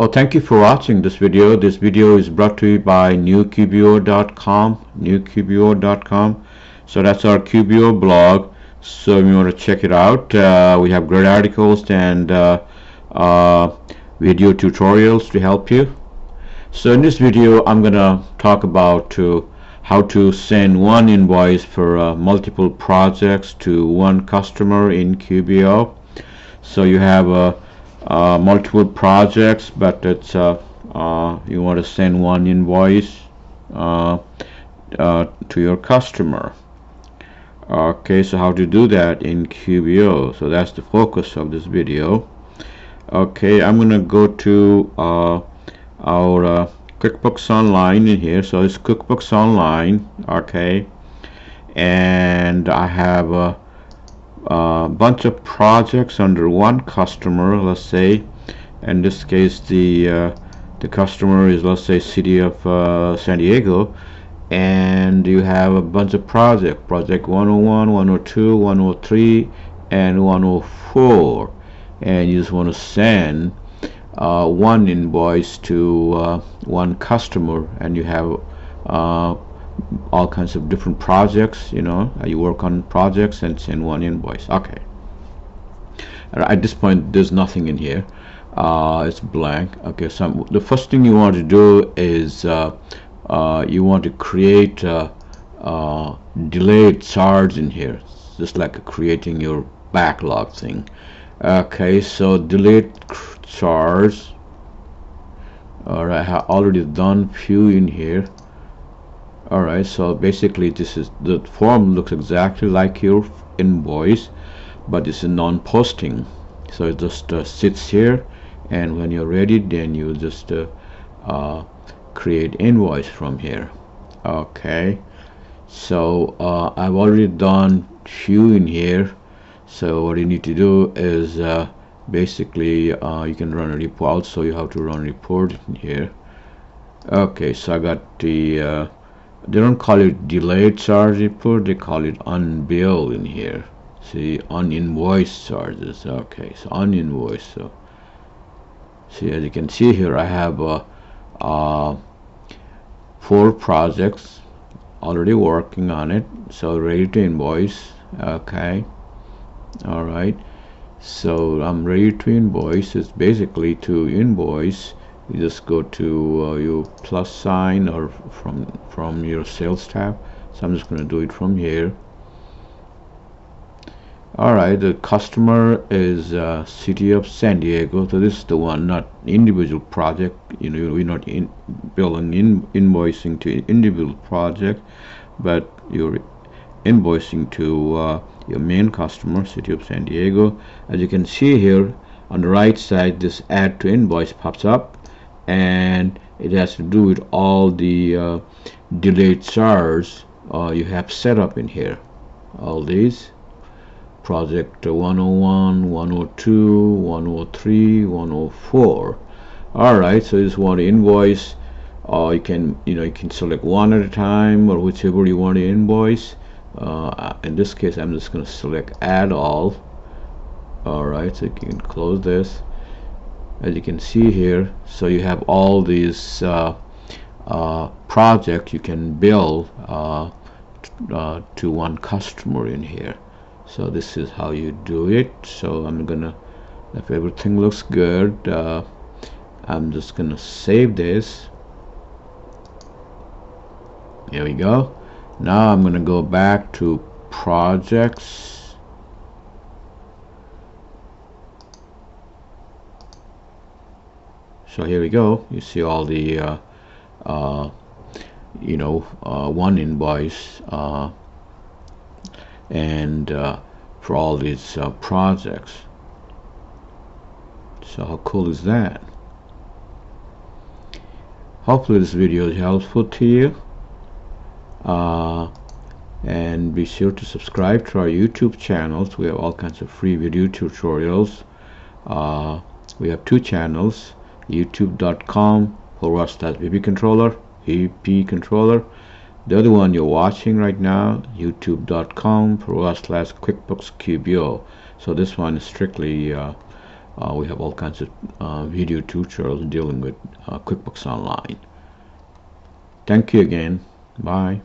Oh, thank you for watching this video. This video is brought to you by newqbo.com. So that's our QBO blog. So if you want to check it out, we have great articles and video tutorials to help you. So in this video, I'm gonna talk about how to send one invoice for multiple projects to one customer in QBO. So you have multiple projects, but it's you want to send one invoice to your customer. Okay, so how to do that in QBO? So that's the focus of this video. Okay, I'm gonna go to our QuickBooks Online in here. So it's QuickBooks Online. Okay, and I have a bunch of projects under one customer. Let's say in this case the customer is, let's say, City of San Diego, and you have a bunch of project 101, 102, 103 and 104, and you just want to send one invoice to one customer, and you have all kinds of different projects. You work on projects and send one invoice. Okay, at this point there's nothing in here, it's blank. Okay, so the first thing you want to do is you want to create delayed charge in here, just like creating your backlog thing. Okay, so delayed charge. Alright, I have already done few in here. Alright, so basically this is the form looks exactly like your invoice, but it's a non-posting, so it just sits here, and when you're ready then you just create invoice from here. Okay, so I've already done few in here. So what you need to do is basically you can run a report. Also you have to run a report in here. Okay, so I got the they don't call it delayed charge report, they call it unbilled in here. See, uninvoiced charges. Okay, so uninvoiced. So see, as you can see here, I have 4 projects already working on it, so ready to invoice. Okay, all right, so I'm ready to invoice. It's basically to invoice, you just go to your plus sign or from your sales tab. So I'm just going to do it from here. Alright, the customer is City of San Diego, so this is the one, not individual project. We're not invoicing to individual project, but you're invoicing to your main customer, City of San Diego. As you can see here on the right side, this add to invoice pops up, and it has to do with all the delayed charge you have set up in here. All these project 101, 102, 103, 104. Alright, so you just want to invoice. You can select one at a time, or whichever you want to invoice. In this case I'm just going to select add all. Alright, so you can close this. As you can see here, so you have all these projects you can bill to one customer in here. So this is how you do it. So I'm gonna, if everything looks good, I'm just gonna save this. Here we go. Now I'm gonna go back to projects. So here we go. You see all the one invoice and for all these projects. So how cool is that? Hopefully this video is helpful to you, and be sure to subscribe to our YouTube channels. We have all kinds of free video tutorials. We have 2 channels, youtube.com/VP Controller, VP Controller. The other one you're watching right now, youtube.com/QuickBooks QBO. So this one is strictly We have all kinds of video tutorials dealing with QuickBooks Online. Thank you again. Bye.